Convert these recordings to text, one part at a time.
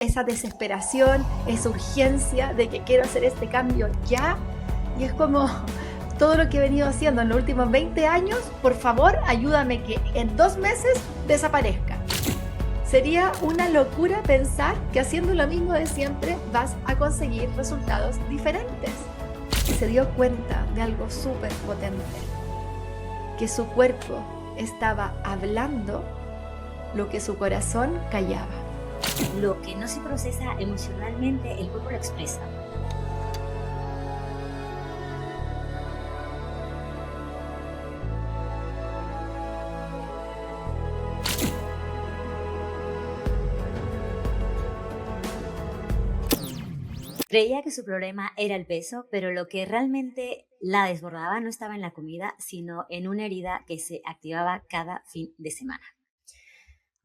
esa desesperación, esa urgencia de que quiero hacer este cambio ya. Y es como todo lo que he venido haciendo en los últimos 20 años, por favor, ayúdame que en 2 meses desaparezca. Sería una locura pensar que haciendo lo mismo de siempre vas a conseguir resultados diferentes. Y se dio cuenta de algo súper potente, que su cuerpo estaba hablando lo que su corazón callaba. Lo que no se procesa emocionalmente, el cuerpo lo expresa. Creía que su problema era el peso, pero lo que realmente la desbordaba no estaba en la comida, sino en una herida que se activaba cada fin de semana.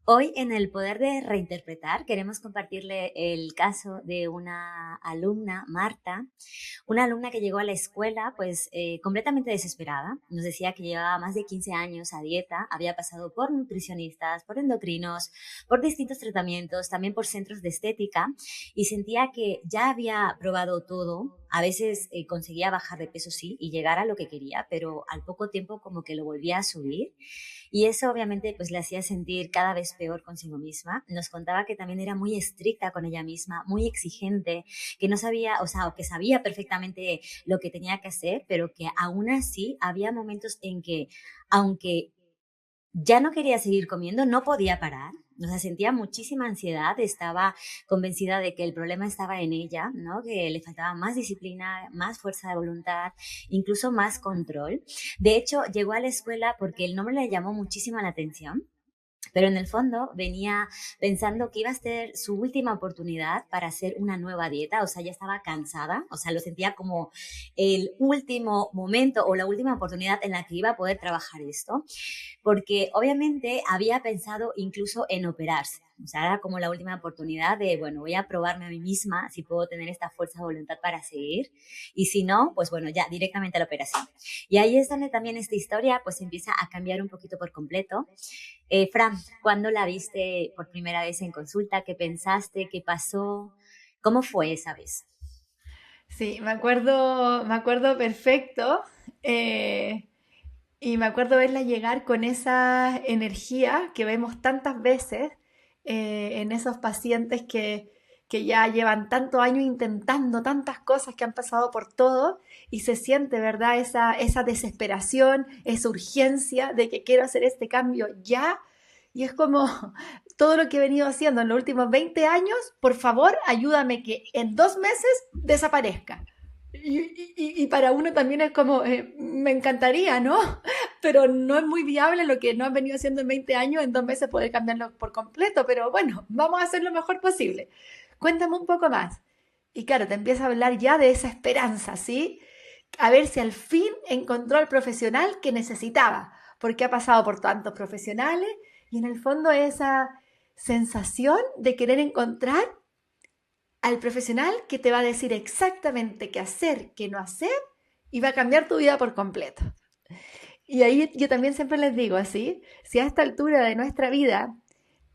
Hoy en el Poder de Reinterpretar queremos compartirle el caso de una alumna, Marta, una alumna que llegó a la escuela pues completamente desesperada. Nos decía que llevaba más de 15 años a dieta, había pasado por nutricionistas, por endocrinos, por distintos tratamientos, también por centros de estética y sentía que ya había probado todo. A veces conseguía bajar de peso, sí, y llegar a lo que quería, pero al poco tiempo como que lo volvía a subir. Y eso obviamente pues le hacía sentir cada vez peor consigo misma. Nos contaba que también era muy estricta con ella misma, muy exigente, que no sabía, o que sabía perfectamente lo que tenía que hacer, pero que aún así había momentos en que, aunque ya no quería seguir comiendo, no podía parar. O sea, sentía muchísima ansiedad, estaba convencida de que el problema estaba en ella, ¿no? Que le faltaba más disciplina, más fuerza de voluntad, incluso más control. De hecho, llegó a la escuela porque el nombre le llamó muchísimo la atención. Pero en el fondo venía pensando que iba a ser su última oportunidad para hacer una nueva dieta, o sea, ya estaba cansada, o sea, lo sentía como el último momento o la última oportunidad en la que iba a poder trabajar esto, porque obviamente había pensado incluso en operarse. O sea, era como la última oportunidad de, bueno, voy a probarme a mí misma si puedo tener esta fuerza de voluntad para seguir. Y si no, pues bueno, ya directamente a la operación. Y ahí es donde también esta historia pues empieza a cambiar un poquito por completo. Fran, ¿cuándo la viste por primera vez en consulta? ¿Qué pensaste? ¿Qué pasó? ¿Cómo fue esa vez? Sí, me acuerdo perfecto. eh, y me acuerdo verla llegar con esa energía que vemos tantas veces en esos pacientes que ya llevan tantos años intentando tantas cosas, que han pasado por todo y se siente, ¿verdad? Esa desesperación, esa urgencia de que quiero hacer este cambio ya. Y es como todo lo que he venido haciendo en los últimos 20 años, por favor, ayúdame que en 2 meses desaparezca. Y para uno también es como, me encantaría, ¿no? Pero no es muy viable lo que no han venido haciendo en 20 años, en 2 meses poder cambiarlo por completo, pero bueno, vamos a hacer lo mejor posible. Cuéntame un poco más. Y claro, te empieza a hablar ya de esa esperanza, ¿sí? A ver si al fin encontró el profesional que necesitaba, porque ha pasado por tantos profesionales y en el fondo esa sensación de querer encontrar al profesional que te va a decir exactamente qué hacer, qué no hacer y va a cambiar tu vida por completo. Y ahí yo también siempre les digo así, si a esta altura de nuestra vida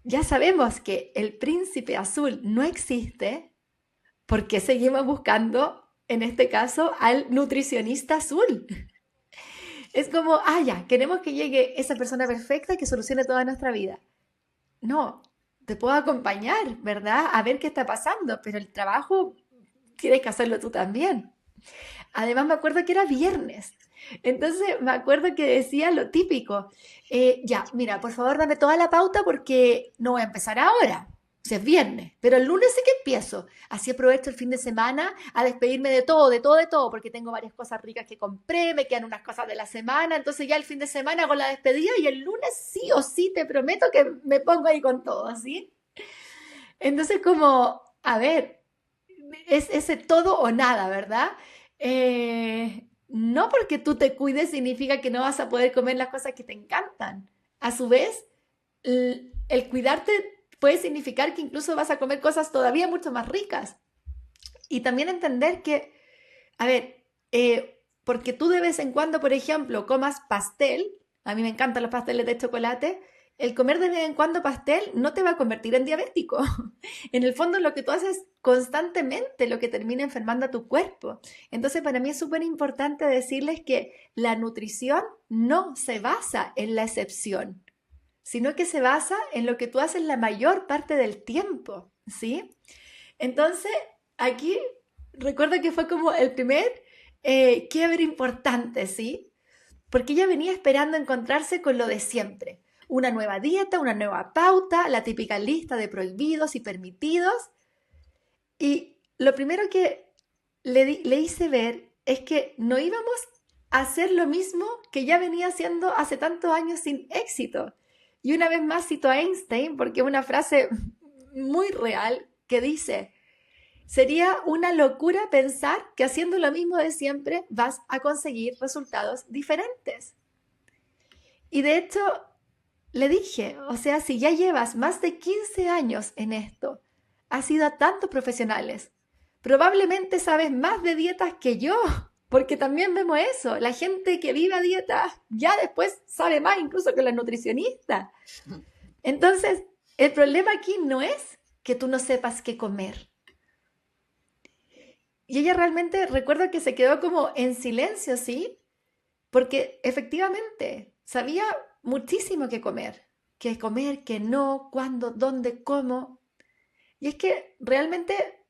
ya sabemos que el príncipe azul no existe, ¿por qué seguimos buscando, en este caso, al nutricionista azul? Es como, ya, queremos que llegue esa persona perfecta que solucione toda nuestra vida. No, te puedo acompañar, ¿verdad? A ver qué está pasando, pero el trabajo tienes que hacerlo tú también. Además, me acuerdo que era viernes. Entonces, me acuerdo que decía lo típico. Ya, mira, por favor, dame toda la pauta porque no voy a empezar ahora. Si es viernes, pero el lunes sí que empiezo. Así aprovecho el fin de semana a despedirme de todo, de todo, de todo, porque tengo varias cosas ricas que compré, me quedan unas cosas de la semana, entonces ya el fin de semana hago la despedida y el lunes sí o sí te prometo que me pongo ahí con todo, ¿sí? Entonces como, a ver, es ese todo o nada, ¿verdad? No porque tú te cuides significa que no vas a poder comer las cosas que te encantan. A su vez, el cuidarte puede significar que incluso vas a comer cosas todavía mucho más ricas. Y también entender que, a ver, porque tú de vez en cuando, por ejemplo, comas pastel, a mí me encantan los pasteles de chocolate, el comer de vez en cuando pastel no te va a convertir en diabético. En el fondo lo que tú haces constantemente lo que termina enfermando a tu cuerpo. Entonces para mí es súper importante decirles que la nutrición no se basa en la excepción, sino que se basa en lo que tú haces la mayor parte del tiempo, ¿sí? Entonces aquí recuerdo que fue como el primer quiebre importante, ¿sí? Porque ella venía esperando encontrarse con lo de siempre. Una nueva dieta, una nueva pauta, la típica lista de prohibidos y permitidos. Y lo primero que le hice ver es que no íbamos a hacer lo mismo que ya venía haciendo hace tantos años sin éxito. Y una vez más cito a Einstein porque es una frase muy real que dice: sería una locura pensar que haciendo lo mismo de siempre vas a conseguir resultados diferentes. Y de hecho, le dije, o sea, si ya llevas más de 15 años en esto, has ido a tantos profesionales, probablemente sabes más de dietas que yo, porque también vemos eso, la gente que vive a dieta ya después sabe más incluso que la nutricionista. Entonces, el problema aquí no es que tú no sepas qué comer. Y ella realmente, recuerdo que se quedó como en silencio, ¿sí? Porque efectivamente sabía muchísimo qué comer, qué no, cuándo, dónde, cómo. Y es que realmente,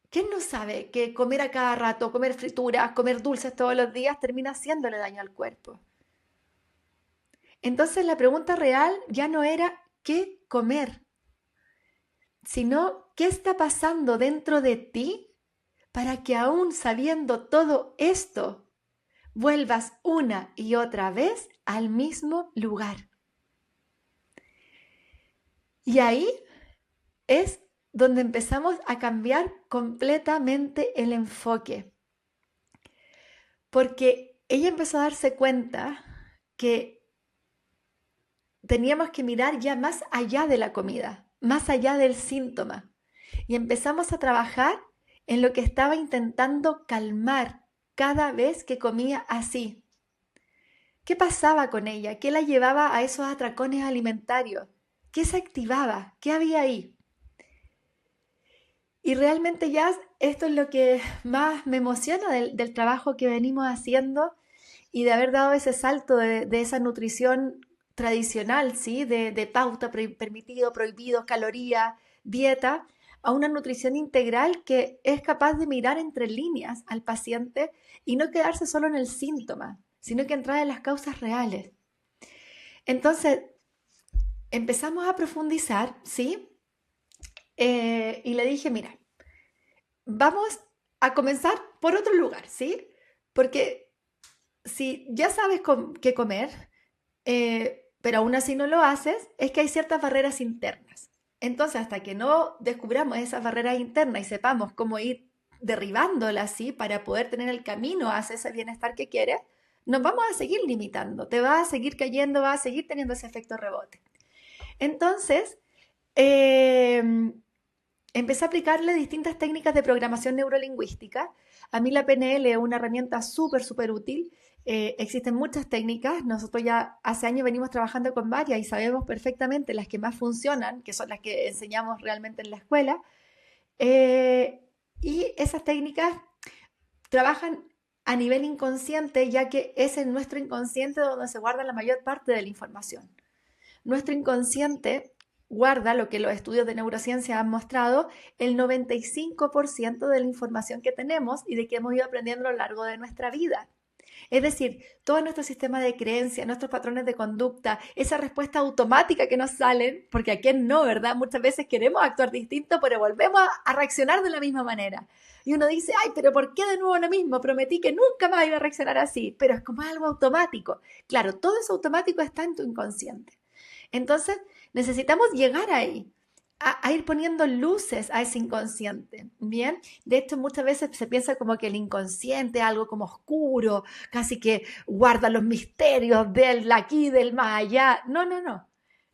¿quién no sabe que comer a cada rato, comer frituras, comer dulces todos los días termina haciéndole daño al cuerpo? Entonces la pregunta real ya no era qué comer, sino qué está pasando dentro de ti para que aún sabiendo todo esto, vuelvas una y otra vez al mismo lugar. Y ahí es donde empezamos a cambiar completamente el enfoque. Porque ella empezó a darse cuenta que teníamos que mirar ya más allá de la comida, más allá del síntoma. Y empezamos a trabajar en lo que estaba intentando calmar cada vez que comía así. ¿Qué pasaba con ella? ¿Qué la llevaba a esos atracones alimentarios? ¿Qué se activaba? ¿Qué había ahí? Y realmente ya esto es lo que más me emociona del trabajo que venimos haciendo y de haber dado ese salto de esa nutrición tradicional, ¿sí? De pauta, permitido, prohibido, calorías, dieta, a una nutrición integral que es capaz de mirar entre líneas al paciente y no quedarse solo en el síntoma, sino que entrar en las causas reales. Entonces, empezamos a profundizar, ¿sí? Y le dije, mira, vamos a comenzar por otro lugar, ¿sí? Porque si ya sabes qué comer, pero aún así no lo haces, es que hay ciertas barreras internas. Entonces, hasta que no descubramos esas barreras internas y sepamos cómo ir derribándolas, ¿sí? Para poder tener el camino hacia ese bienestar que quieres, nos vamos a seguir limitando, te vas a seguir cayendo, vas a seguir teniendo ese efecto rebote. Entonces, empecé a aplicarle distintas técnicas de programación neurolingüística. A mí la PNL es una herramienta súper, súper útil. Existen muchas técnicas. Nosotros ya hace años venimos trabajando con varias y sabemos perfectamente las que más funcionan, que son las que enseñamos realmente en la escuela. Y esas técnicas trabajan a nivel inconsciente, ya que es en nuestro inconsciente donde se guarda la mayor parte de la información. Nuestro inconsciente guarda, lo que los estudios de neurociencia han mostrado, el 95% de la información que tenemos y de que hemos ido aprendiendo a lo largo de nuestra vida. Es decir, todo nuestro sistema de creencias, nuestros patrones de conducta, esa respuesta automática que nos salen, porque a quién no, ¿verdad? Muchas veces queremos actuar distinto, pero volvemos a reaccionar de la misma manera. Y uno dice, ay, pero ¿por qué de nuevo lo mismo? Prometí que nunca más iba a reaccionar así, pero es como algo automático. Claro, todo eso automático está en tu inconsciente. Entonces, necesitamos llegar ahí, a ir poniendo luces a ese inconsciente, ¿bien? De hecho, muchas veces se piensa como que el inconsciente es algo como oscuro, casi que guarda los misterios del aquí, del más allá. No, no, no.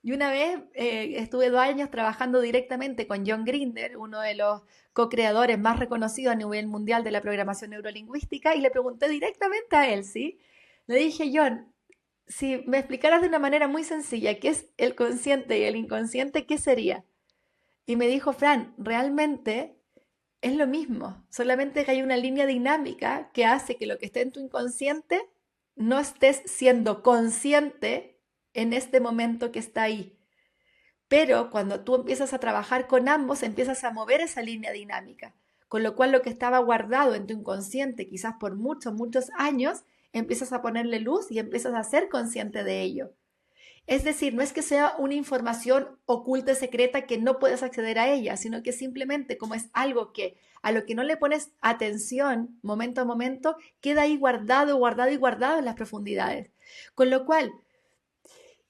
Y una vez estuve 2 años trabajando directamente con John Grinder, uno de los co-creadores más reconocidos a nivel mundial de la programación neurolingüística, y le pregunté directamente a él, ¿sí? Le dije, John, si me explicaras de una manera muy sencilla qué es el consciente y el inconsciente, ¿qué sería? Y me dijo, Fran, realmente es lo mismo, solamente que hay una línea dinámica que hace que lo que esté en tu inconsciente no estés siendo consciente en este momento que está ahí. Pero cuando tú empiezas a trabajar con ambos, empiezas a mover esa línea dinámica, con lo cual lo que estaba guardado en tu inconsciente, quizás por muchos, muchos años, empiezas a ponerle luz y empiezas a ser consciente de ello. Es decir, no es que sea una información oculta, secreta, que no puedes acceder a ella, sino que simplemente como es algo que a lo que no le pones atención momento a momento, queda ahí guardado, guardado y guardado en las profundidades. Con lo cual,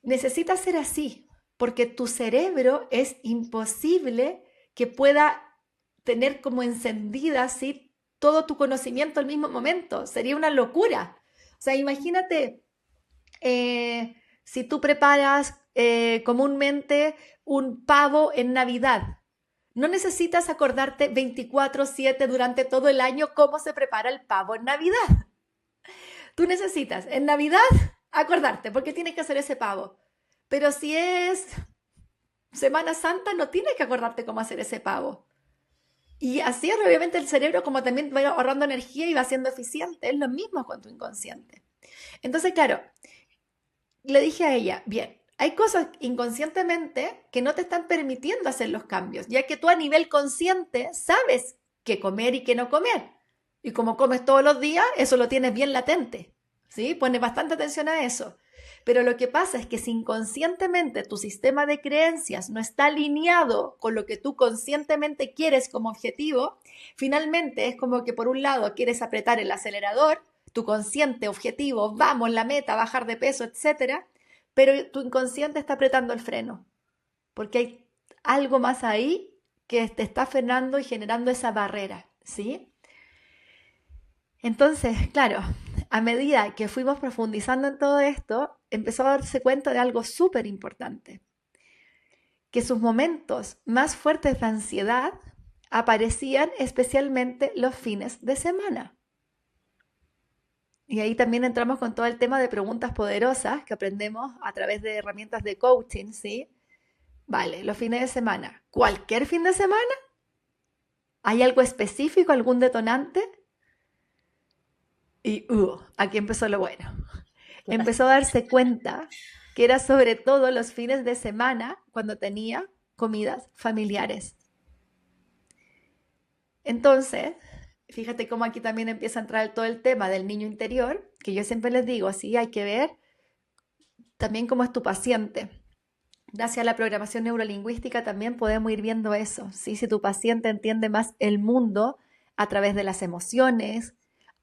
necesita ser así, porque tu cerebro es imposible que pueda tener como encendida así todo tu conocimiento al mismo momento. Sería una locura. O sea, imagínate si tú preparas comúnmente un pavo en Navidad. No necesitas acordarte 24/7 durante todo el año cómo se prepara el pavo en Navidad. Tú necesitas en Navidad acordarte porque tienes que hacer ese pavo. Pero si es Semana Santa, no tienes que acordarte cómo hacer ese pavo. Y así obviamente el cerebro como también va ahorrando energía y va siendo eficiente. Es lo mismo con tu inconsciente. Entonces, claro, le dije a ella, bien, hay cosas inconscientemente que no te están permitiendo hacer los cambios, ya que tú a nivel consciente sabes qué comer y qué no comer. Y como comes todos los días, eso lo tienes bien latente, ¿sí? Pones bastante atención a eso. Pero lo que pasa es que si inconscientemente tu sistema de creencias no está alineado con lo que tú conscientemente quieres como objetivo, finalmente es como que por un lado quieres apretar el acelerador, tu consciente objetivo, vamos, la meta, bajar de peso, etcétera, pero tu inconsciente está apretando el freno, porque hay algo más ahí que te está frenando y generando esa barrera, ¿sí? Entonces, claro, a medida que fuimos profundizando en todo esto, empezó a darse cuenta de algo súper importante, que sus momentos más fuertes de ansiedad aparecían especialmente los fines de semana. Y ahí también entramos con todo el tema de preguntas poderosas que aprendemos a través de herramientas de coaching, ¿sí? Vale, los fines de semana. ¿Cualquier fin de semana? ¿Hay algo específico, algún detonante? Y aquí empezó lo bueno. Empezó a darse cuenta que era sobre todo los fines de semana cuando tenía comidas familiares. Entonces, fíjate cómo aquí también empieza a entrar todo el tema del niño interior, que yo siempre les digo, sí, hay que ver también cómo es tu paciente. Gracias a la programación neurolingüística también podemos ir viendo eso, ¿sí? Si tu paciente entiende más el mundo a través de las emociones,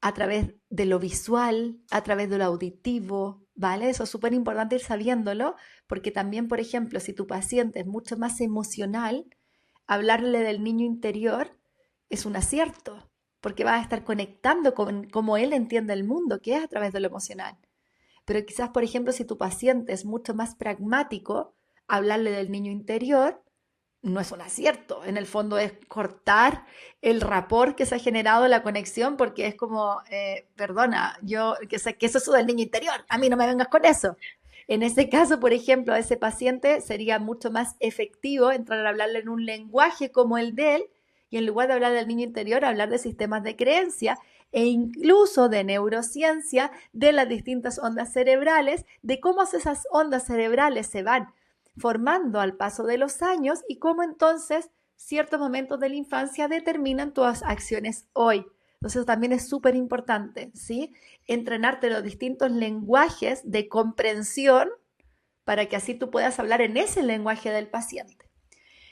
a través de lo visual, a través de lo auditivo, ¿vale? Eso es súper importante ir sabiéndolo, porque también, por ejemplo, si tu paciente es mucho más emocional, hablarle del niño interior es un acierto, porque vas a estar conectando con cómo él entiende el mundo, que es a través de lo emocional. Pero quizás, por ejemplo, si tu paciente es mucho más pragmático, hablarle del niño interior no es un acierto. En el fondo es cortar el rapport que se ha generado, la conexión, porque es como, perdona, yo que sé que eso es del niño interior, a mí no me vengas con eso. En ese caso, por ejemplo, a ese paciente sería mucho más efectivo entrar a hablarle en un lenguaje como el de él y en lugar de hablar del niño interior, hablar de sistemas de creencia e incluso de neurociencia, de las distintas ondas cerebrales, de cómo esas ondas cerebrales se van formando al paso de los años y cómo entonces ciertos momentos de la infancia determinan tus acciones hoy. Entonces también es súper importante, ¿sí? Entrenarte los distintos lenguajes de comprensión para que así tú puedas hablar en ese lenguaje del paciente.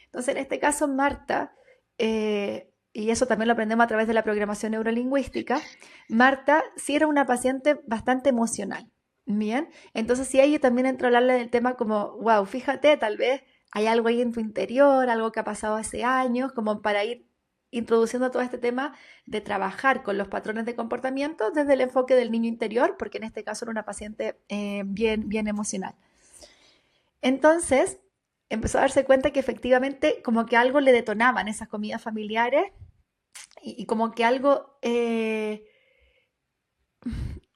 Entonces, en este caso, Marta, y eso también lo aprendemos a través de la programación neurolingüística, Marta sí era una paciente bastante emocional. Bien, entonces sí, ahí también entro a hablarle del tema como, wow, fíjate, tal vez hay algo ahí en tu interior, algo que ha pasado hace años, como para ir introduciendo todo este tema de trabajar con los patrones de comportamiento desde el enfoque del niño interior, porque en este caso era una paciente bien emocional. Entonces, empezó a darse cuenta que efectivamente como que algo le detonaban esas comidas familiares y como que algo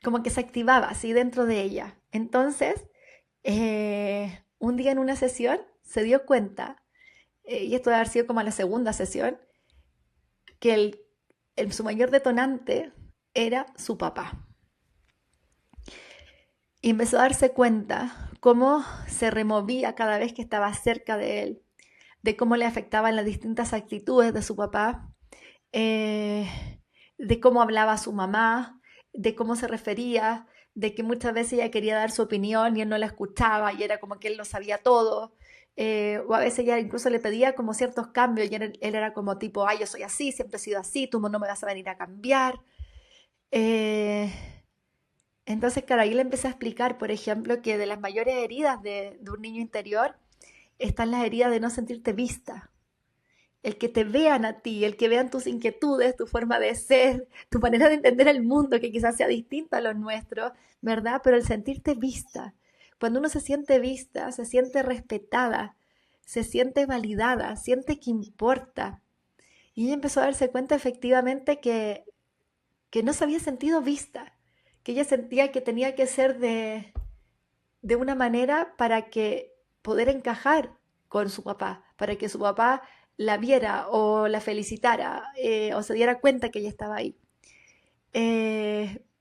como que se activaba así dentro de ella. Entonces, un día en una sesión se dio cuenta, y esto debe haber sido como a la segunda sesión, que su mayor detonante era su papá. Y empezó a darse cuenta cómo se removía cada vez que estaba cerca de él, de cómo le afectaban las distintas actitudes de su papá, eh, de cómo hablaba a su mamá, de cómo se refería, de que muchas veces ella quería dar su opinión y él no la escuchaba y era como que él lo sabía todo. O a veces ella incluso le pedía como ciertos cambios y él era como tipo, ay, yo soy así, siempre he sido así, tú no me vas a venir a cambiar. Eh, entonces, claro, ahí le empecé a explicar, por ejemplo, que de las mayores heridas de un niño interior están las heridas de no sentirte vista. El que te vean a ti, el que vean tus inquietudes, tu forma de ser, tu manera de entender el mundo, que quizás sea distinta a los nuestros, ¿verdad? Pero el sentirte vista. Cuando uno se siente vista, se siente respetada, se siente validada, siente que importa. Y ella empezó a darse cuenta efectivamente que no se había sentido vista, que ella sentía que tenía que ser de una manera para que poder encajar con su papá, para que su papá la viera o la felicitara o se diera cuenta que ella estaba ahí.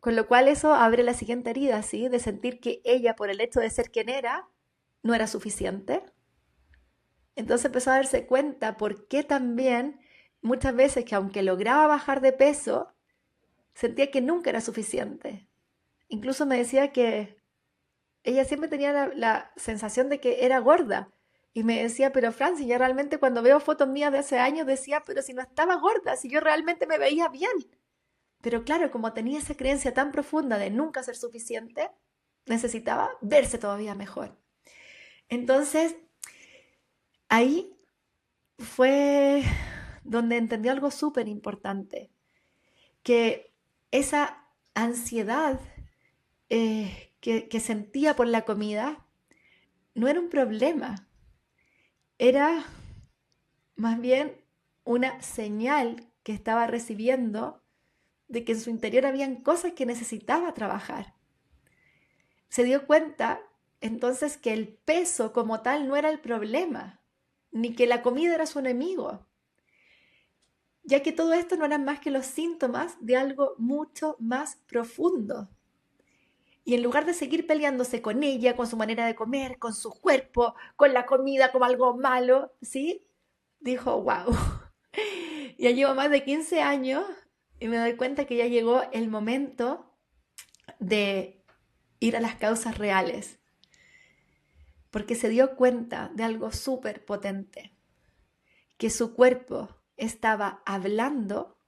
Con lo cual eso abre la siguiente herida, ¿sí? De sentir que ella, por el hecho de ser quien era, no era suficiente. Entonces empezó a darse cuenta por qué también muchas veces que aunque lograba bajar de peso, sentía que nunca era suficiente. Incluso me decía que ella siempre tenía la sensación de que era gorda. Y me decía, pero Francis, yo realmente cuando veo fotos mías de hace años decía, pero si no estaba gorda, si yo realmente me veía bien. Pero claro, como tenía esa creencia tan profunda de nunca ser suficiente, necesitaba verse todavía mejor. Entonces, ahí fue donde entendió algo súper importante, que esa ansiedad que sentía por la comida no era un problema, era más bien una señal que estaba recibiendo de que en su interior habían cosas que necesitaba trabajar. Se dio cuenta entonces que el peso como tal no era el problema, ni que la comida era su enemigo, ya que todo esto no eran más que los síntomas de algo mucho más profundo. Y en lugar de seguir peleándose con ella, con su manera de comer, con su cuerpo, con la comida como algo malo, ¿sí? Dijo, wow, ya llevo más de 15 años y me doy cuenta que ya llegó el momento de ir a las causas reales, porque se dio cuenta de algo súper potente, que su cuerpo estaba hablando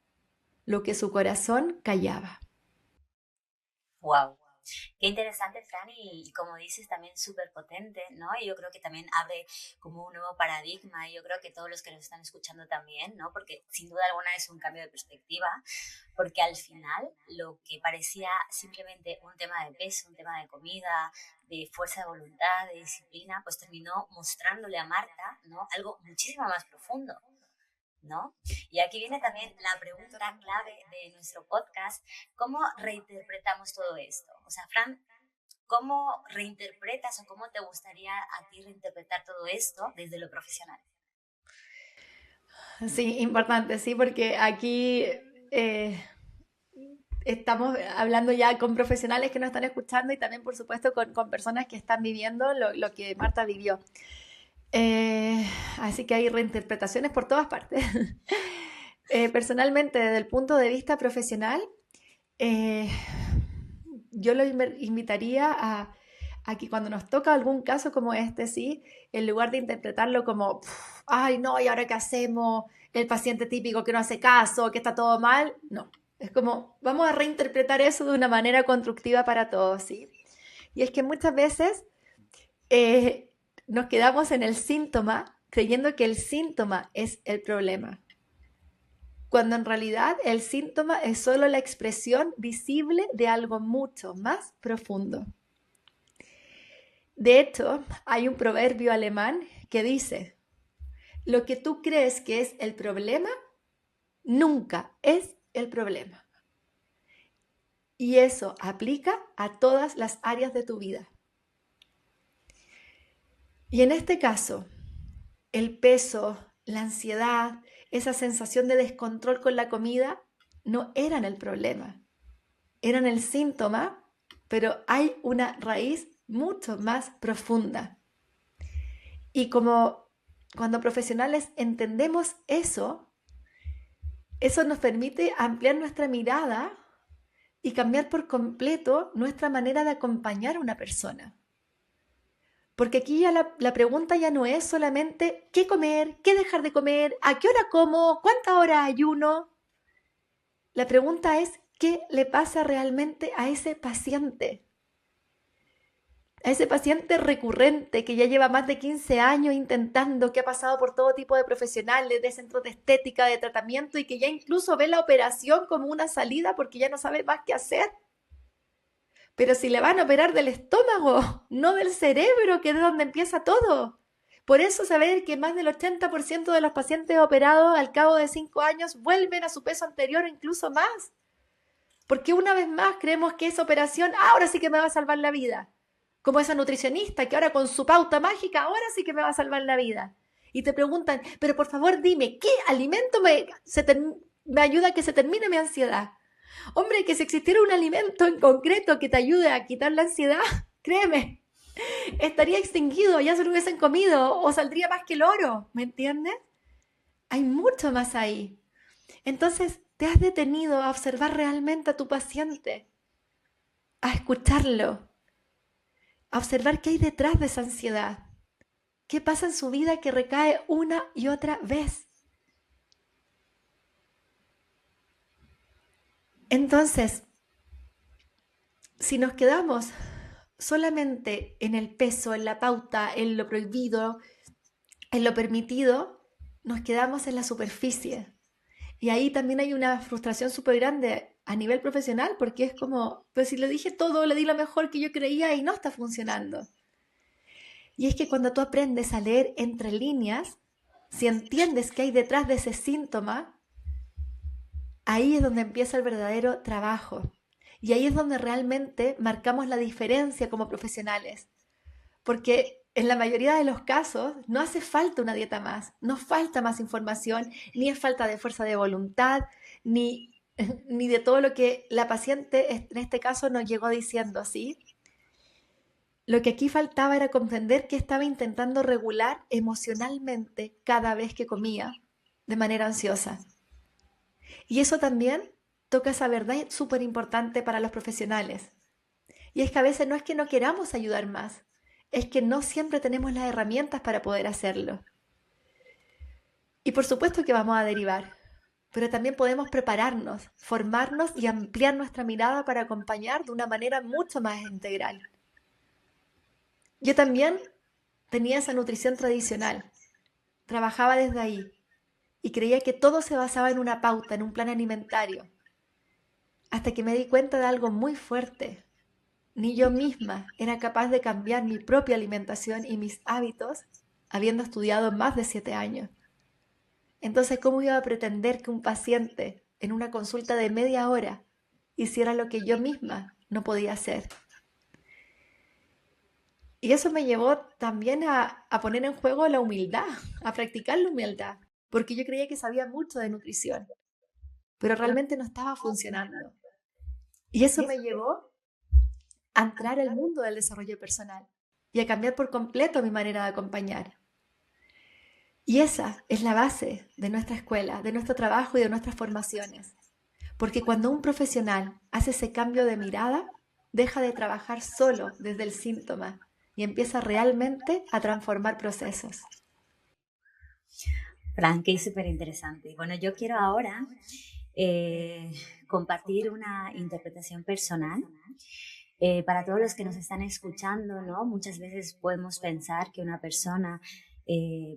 lo que su corazón callaba. Wow. Qué interesante, Fran, y como dices, también súper potente, ¿no? Y yo creo que también abre como un nuevo paradigma, y yo creo que todos los que nos están escuchando también, ¿no? Porque sin duda alguna es un cambio de perspectiva, porque al final lo que parecía simplemente un tema de peso, un tema de comida, de fuerza de voluntad, de disciplina, pues terminó mostrándole a Marta, ¿no? Algo muchísimo más profundo, ¿no? Y aquí viene también la pregunta clave de nuestro podcast: ¿cómo reinterpretamos todo esto? O sea, Fran, ¿cómo reinterpretas o cómo te gustaría a ti reinterpretar todo esto desde lo profesional? Sí, importante, sí, porque aquí estamos hablando ya con profesionales que nos están escuchando y también, por supuesto, con personas que están viviendo lo que Marta vivió. Así que hay reinterpretaciones por todas partes. Personalmente, desde el punto de vista profesional, eh, yo lo invitaría a que cuando nos toca algún caso como este, sí, en lugar de interpretarlo como, ay, no, ¿y ahora qué hacemos? El paciente típico que no hace caso, que está todo mal, no. Es como, vamos a reinterpretar eso de una manera constructiva para todos, ¿sí? Y es que muchas veces nos quedamos en el síntoma creyendo que el síntoma es el problema, cuando en realidad el síntoma es solo la expresión visible de algo mucho más profundo. De hecho, hay un proverbio alemán que dice, lo que tú crees que es el problema, nunca es el problema. Y eso aplica a todas las áreas de tu vida. Y en este caso, el peso, la ansiedad, esa sensación de descontrol con la comida, no eran el problema, eran el síntoma, pero hay una raíz mucho más profunda. Y como cuando profesionales entendemos eso nos permite ampliar nuestra mirada y cambiar por completo nuestra manera de acompañar a una persona. Porque aquí ya la pregunta ya no es solamente qué comer, qué dejar de comer, a qué hora como, cuántas horas ayuno. La pregunta es qué le pasa realmente a ese paciente. A ese paciente recurrente que ya lleva más de 15 años intentando, que ha pasado por todo tipo de profesionales, de centros de estética, de tratamiento y que ya incluso ve la operación como una salida porque ya no sabe más qué hacer. Pero si le van a operar del estómago, no del cerebro, que es de donde empieza todo. Por eso saber que más del 80% de los pacientes operados al cabo de 5 años vuelven a su peso anterior o incluso más. Porque una vez más creemos que esa operación ahora sí que me va a salvar la vida. Como esa nutricionista que ahora con su pauta mágica ahora sí que me va a salvar la vida. Y te preguntan, pero por favor dime, ¿qué alimento me ayuda a que se termine mi ansiedad? Hombre, que si existiera un alimento en concreto que te ayude a quitar la ansiedad, créeme, estaría extinguido, ya se lo hubiesen comido o saldría más que el oro, ¿me entiendes? Hay mucho más ahí. Entonces, te has detenido a observar realmente a tu paciente, a escucharlo, a observar qué hay detrás de esa ansiedad, qué pasa en su vida que recae una y otra vez. Entonces, si nos quedamos solamente en el peso, en la pauta, en lo prohibido, en lo permitido, nos quedamos en la superficie. Y ahí también hay una frustración súper grande a nivel profesional porque es como, pues si le dije todo, le di lo mejor que yo creía y no está funcionando. Y es que cuando tú aprendes a leer entre líneas, si entiendes qué hay detrás de ese síntoma, ahí es donde empieza el verdadero trabajo. Y ahí es donde realmente marcamos la diferencia como profesionales. Porque en la mayoría de los casos no hace falta una dieta más, no falta más información, ni es falta de fuerza de voluntad, ni, ni de todo lo que la paciente en este caso nos llegó diciendo, ¿sí? Lo que aquí faltaba era comprender que estaba intentando regular emocionalmente cada vez que comía de manera ansiosa. Y eso también toca esa verdad súper importante para los profesionales. Y es que a veces no es que no queramos ayudar más, es que no siempre tenemos las herramientas para poder hacerlo. Y por supuesto que vamos a derivar, pero también podemos prepararnos, formarnos y ampliar nuestra mirada para acompañar de una manera mucho más integral. Yo también tenía esa nutrición tradicional, trabajaba desde ahí y creía que todo se basaba en una pauta, en un plan alimentario, hasta que me di cuenta de algo muy fuerte. Ni yo misma era capaz de cambiar mi propia alimentación y mis hábitos habiendo estudiado más de 7 años. Entonces, ¿cómo iba a pretender que un paciente en una consulta de media hora hiciera lo que yo misma no podía hacer? Y eso me llevó también a poner en juego la humildad, a practicar la humildad, porque yo creía que sabía mucho de nutrición, pero realmente no estaba funcionando. Y eso me llevó a entrar al mundo del desarrollo personal y a cambiar por completo mi manera de acompañar. Y esa es la base de nuestra escuela, de nuestro trabajo y de nuestras formaciones. Porque cuando un profesional hace ese cambio de mirada, deja de trabajar solo desde el síntoma y empieza realmente a transformar procesos. Fran, que es súper interesante. Bueno, yo quiero ahora eh, compartir una interpretación personal. Para todos los que nos están escuchando, ¿no? Muchas veces podemos pensar que una persona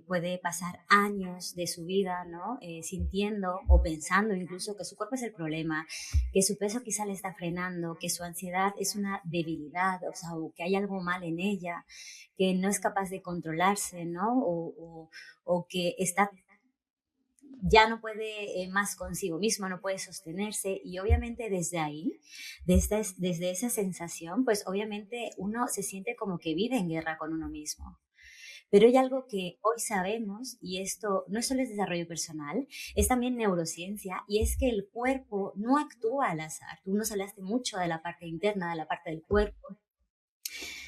puede pasar años de su vida, ¿no? Sintiendo o pensando incluso que su cuerpo es el problema, que su peso quizá le está frenando, que su ansiedad es una debilidad, o sea, o que hay algo mal en ella, que no es capaz de controlarse, ¿no? O que está ya no puede más consigo mismo, no puede sostenerse y obviamente desde ahí, desde esa sensación, pues obviamente uno se siente como que vive en guerra con uno mismo. Pero hay algo que hoy sabemos, y esto no solo es desarrollo personal, es también neurociencia, y es que el cuerpo no actúa al azar. Tú nos hablaste mucho de la parte interna, de la parte del cuerpo.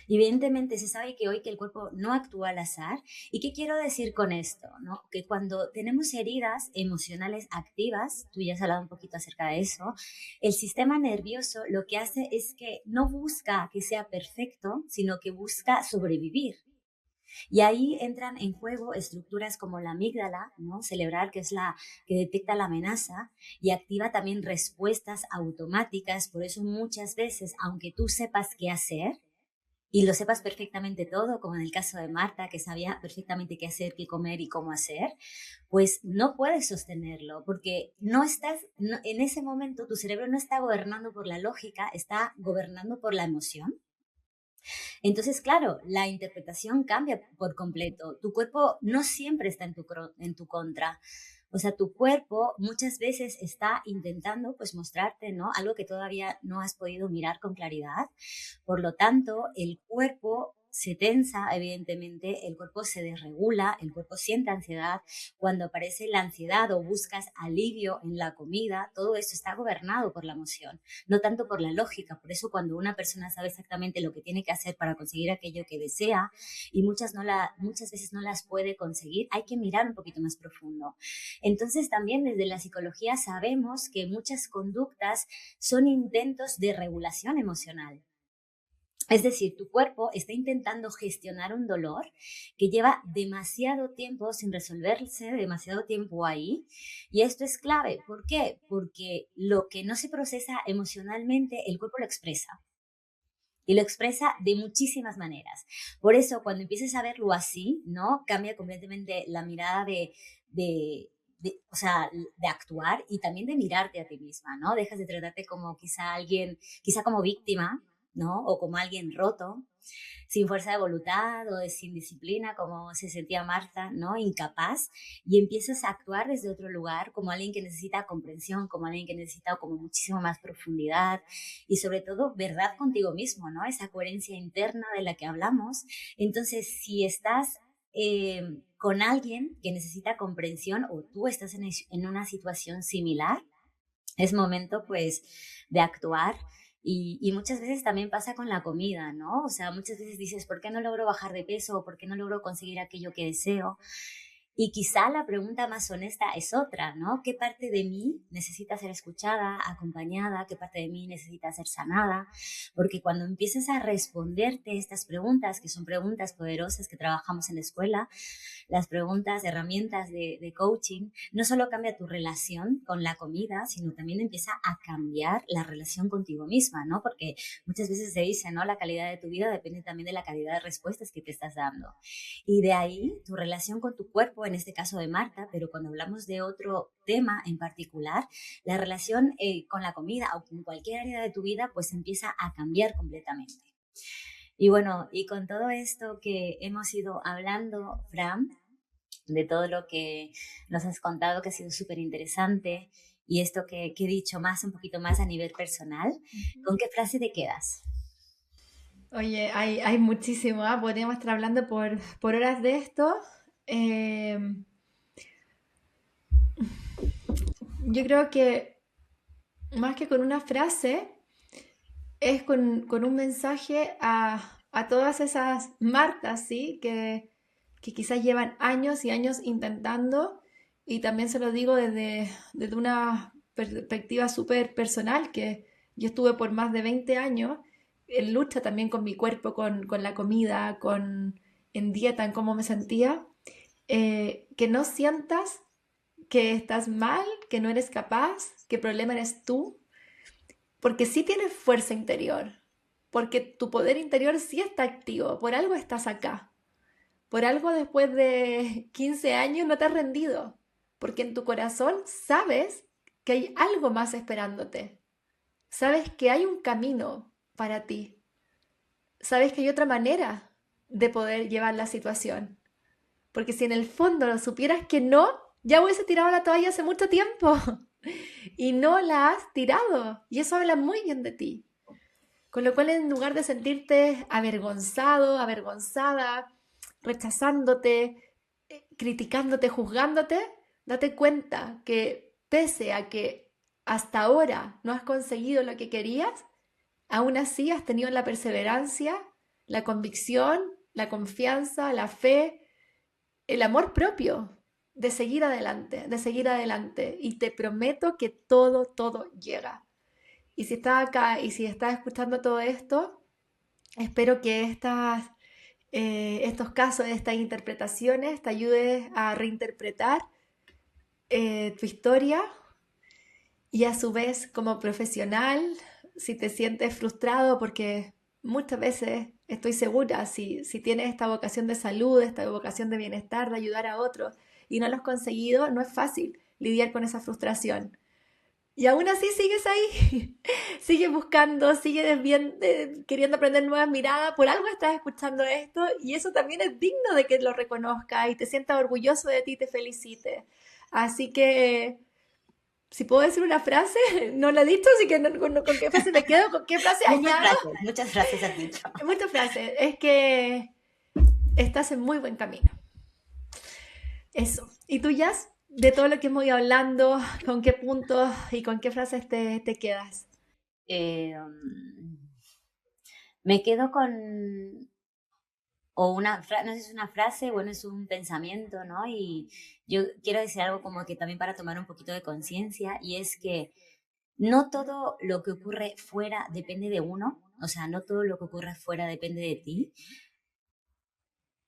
Evidentemente se sabe que hoy que el cuerpo no actúa al azar. ¿Y qué quiero decir con esto? ¿No? Que cuando tenemos heridas emocionales activas, tú ya has hablado un poquito acerca de eso, el sistema nervioso lo que hace es que no busca que sea perfecto, sino que busca sobrevivir. Y ahí entran en juego estructuras como la amígdala, ¿no? Cerebral, que es la que detecta la amenaza y activa también respuestas automáticas. Por eso muchas veces, aunque tú sepas qué hacer, y lo sepas perfectamente todo, como en el caso de Marta, que sabía perfectamente qué hacer, qué comer y cómo hacer, pues no puedes sostenerlo, porque en ese momento tu cerebro no está gobernando por la lógica, está gobernando por la emoción. Entonces, claro, la interpretación cambia por completo. Tu cuerpo no siempre está en tu contra. O sea, tu cuerpo muchas veces está intentando pues mostrarte, ¿no? Algo que todavía no has podido mirar con claridad. Por lo tanto, el cuerpo se tensa, evidentemente, el cuerpo se desregula, el cuerpo siente ansiedad. Cuando aparece la ansiedad o buscas alivio en la comida, todo esto está gobernado por la emoción, no tanto por la lógica. Por eso cuando una persona sabe exactamente lo que tiene que hacer para conseguir aquello que desea y muchas veces no las puede conseguir, hay que mirar un poquito más profundo. Entonces también desde la psicología sabemos que muchas conductas son intentos de regulación emocional. Es decir, tu cuerpo está intentando gestionar un dolor que lleva demasiado tiempo sin resolverse, demasiado tiempo ahí. Y esto es clave. ¿Por qué? Porque lo que no se procesa emocionalmente, el cuerpo lo expresa. Y lo expresa de muchísimas maneras. Por eso, cuando empieces a verlo así, ¿no? Cambia completamente la mirada o sea, de actuar y también de mirarte a ti misma, ¿no? Dejas de tratarte como quizá como víctima, ¿no? O como alguien roto, sin fuerza de voluntad o sin disciplina, como se sentía Marta, ¿no? Incapaz, y empiezas a actuar desde otro lugar, como alguien que necesita comprensión, como alguien que necesita como muchísimo más profundidad y sobre todo verdad contigo mismo, ¿no? Esa coherencia interna de la que hablamos. Entonces, si estás con alguien que necesita comprensión o tú estás en una situación similar, es momento pues de actuar y muchas veces también pasa con la comida, ¿no? O sea, muchas veces dices, ¿por qué no logro bajar de peso? ¿O por qué no logro conseguir aquello que deseo? Y quizá la pregunta más honesta es otra, ¿no? ¿Qué parte de mí necesita ser escuchada, acompañada? ¿Qué parte de mí necesita ser sanada? Porque cuando empiezas a responderte estas preguntas, que son preguntas poderosas que trabajamos en la escuela, las preguntas, herramientas de coaching, no solo cambia tu relación con la comida, sino también empieza a cambiar la relación contigo misma, ¿no? Porque muchas veces se dice, ¿no? La calidad de tu vida depende también de la calidad de respuestas que te estás dando. Y de ahí tu relación con tu cuerpo, en este caso de Marta, pero cuando hablamos de otro tema en particular, la relación con la comida o con cualquier área de tu vida, pues empieza a cambiar completamente. Y bueno, y con todo esto que hemos ido hablando, Fran, de todo lo que nos has contado, que ha sido súper interesante, y esto que he dicho más, un poquito más a nivel personal, ¿con qué frase te quedas? Oye, hay muchísimo, ¿ah? Podríamos estar hablando por horas de esto. Eh, yo creo que más que con una frase, es con un mensaje a todas esas Martas, ¿sí? Que quizás llevan años y años intentando, y también se lo digo desde una perspectiva súper personal, que yo estuve por más de 20 años en lucha también con mi cuerpo, con la comida, en dieta, en cómo me sentía, que no sientas que estás mal, que no eres capaz, que el problema eres tú, porque sí tienes fuerza interior, porque tu poder interior sí está activo, por algo estás acá, por algo después de 15 años no te has rendido, porque en tu corazón sabes que hay algo más esperándote, sabes que hay un camino para ti, sabes que hay otra manera de poder llevar la situación, porque si en el fondo lo supieras que no, ya hubiese tirado la toalla hace mucho tiempo y no la has tirado, y eso habla muy bien de ti. Con lo cual, en lugar de sentirte avergonzado, avergonzada, rechazándote, criticándote, juzgándote, date cuenta que pese a que hasta ahora no has conseguido lo que querías, aún así has tenido la perseverancia, la convicción, la confianza, la fe, el amor propio de seguir adelante, de seguir adelante. Y te prometo que todo llega. Y si estás acá y si estás escuchando todo esto, espero que estos casos, estas interpretaciones te ayuden a reinterpretar tu historia y a su vez como profesional, si te sientes frustrado porque muchas veces estoy segura, si tienes esta vocación de salud, esta vocación de bienestar, de ayudar a otros y no lo has conseguido, no es fácil lidiar con esa frustración. Y aún así sigues ahí, sigues buscando, sigues queriendo aprender nuevas miradas, por algo estás escuchando esto y eso también es digno de que lo reconozcas y te sientas orgulloso de ti y te felicites. Así que, si puedo decir una frase, no la he dicho, así que con qué frase me quedo, con qué frase añado. Muchas frases has dicho. Muchas frases, es que estás en muy buen camino. Eso. ¿Y tú, Jazz? De todo lo que hemos ido hablando, ¿con qué puntos y con qué frases te quedas? Me quedo con, no sé si es una frase, bueno, es un pensamiento, ¿no? Y yo quiero decir algo como que también para tomar un poquito de conciencia, y es que no todo lo que ocurre fuera depende de uno, o sea, no todo lo que ocurre fuera depende de ti,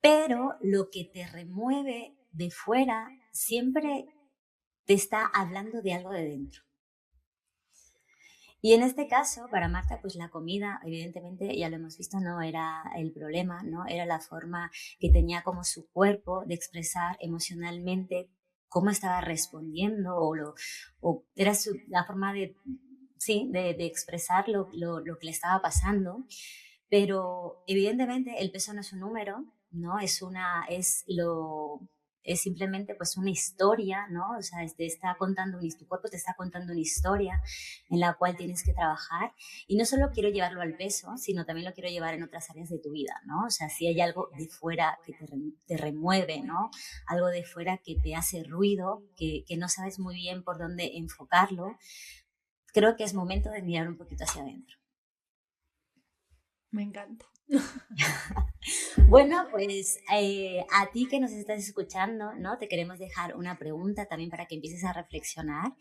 pero lo que te remueve de fuera siempre te está hablando de algo de dentro. Y en este caso, para Marta, pues la comida, evidentemente, ya lo hemos visto, no era el problema, ¿no? Era la forma que tenía como su cuerpo de expresar emocionalmente cómo estaba respondiendo o era la forma de, sí, de expresar lo que le estaba pasando. Pero evidentemente el peso no es un número, ¿no? Es simplemente pues una historia, ¿no? O sea, tu cuerpo te está contando una historia en la cual tienes que trabajar. Y no solo quiero llevarlo al peso, sino también lo quiero llevar en otras áreas de tu vida, ¿no? O sea, si hay algo de fuera que te remueve, ¿no? Algo de fuera que te hace ruido, que no sabes muy bien por dónde enfocarlo, creo que es momento de mirar un poquito hacia adentro. Me encanta. Bueno, pues a ti que nos estás escuchando, ¿no? Te queremos dejar una pregunta también para que empieces a reflexionar.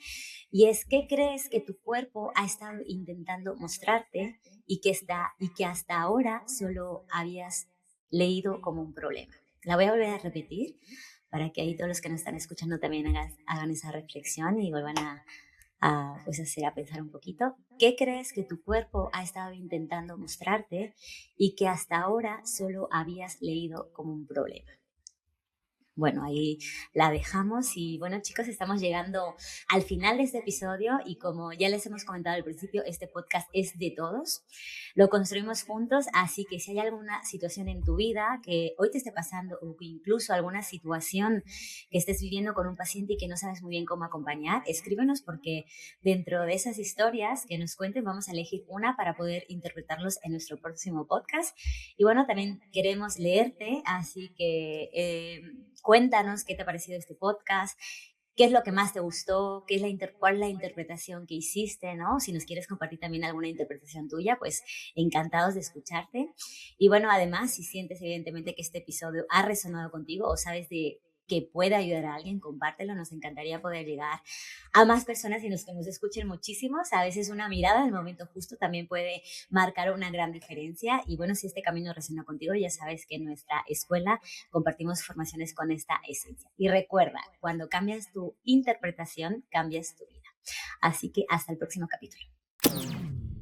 Y es, ¿qué crees que tu cuerpo ha estado intentando mostrarte y que hasta ahora solo habías leído como un problema? La voy a volver a repetir para que ahí todos los que nos están escuchando también hagan esa reflexión y vuelvan pues a pensar un poquito. ¿Qué crees que tu cuerpo ha estado intentando mostrarte y que hasta ahora solo habías leído como un problema? Bueno, ahí la dejamos y bueno, chicos, estamos llegando al final de este episodio y como ya les hemos comentado al principio, este podcast es de todos, lo construimos juntos, así que si hay alguna situación en tu vida que hoy te esté pasando o incluso alguna situación que estés viviendo con un paciente y que no sabes muy bien cómo acompañar, escríbenos porque dentro de esas historias que nos cuenten vamos a elegir una para poder interpretarlos en nuestro próximo podcast. Y bueno, también queremos leerte, así que cuéntanos qué te ha parecido este podcast, qué es lo que más te gustó, cuál es la interpretación que hiciste, ¿no? Si nos quieres compartir también alguna interpretación tuya, pues encantados de escucharte. Y bueno, además, si sientes evidentemente que este episodio ha resonado contigo o sabes que puede ayudar a alguien, compártelo. Nos encantaría poder llegar a más personas y que nos escuchen muchísimos. A veces una mirada al momento justo también puede marcar una gran diferencia. Y bueno, si este camino resuena contigo, ya sabes que en nuestra escuela compartimos formaciones con esta esencia. Y recuerda, cuando cambias tu interpretación, cambias tu vida. Así que hasta el próximo capítulo.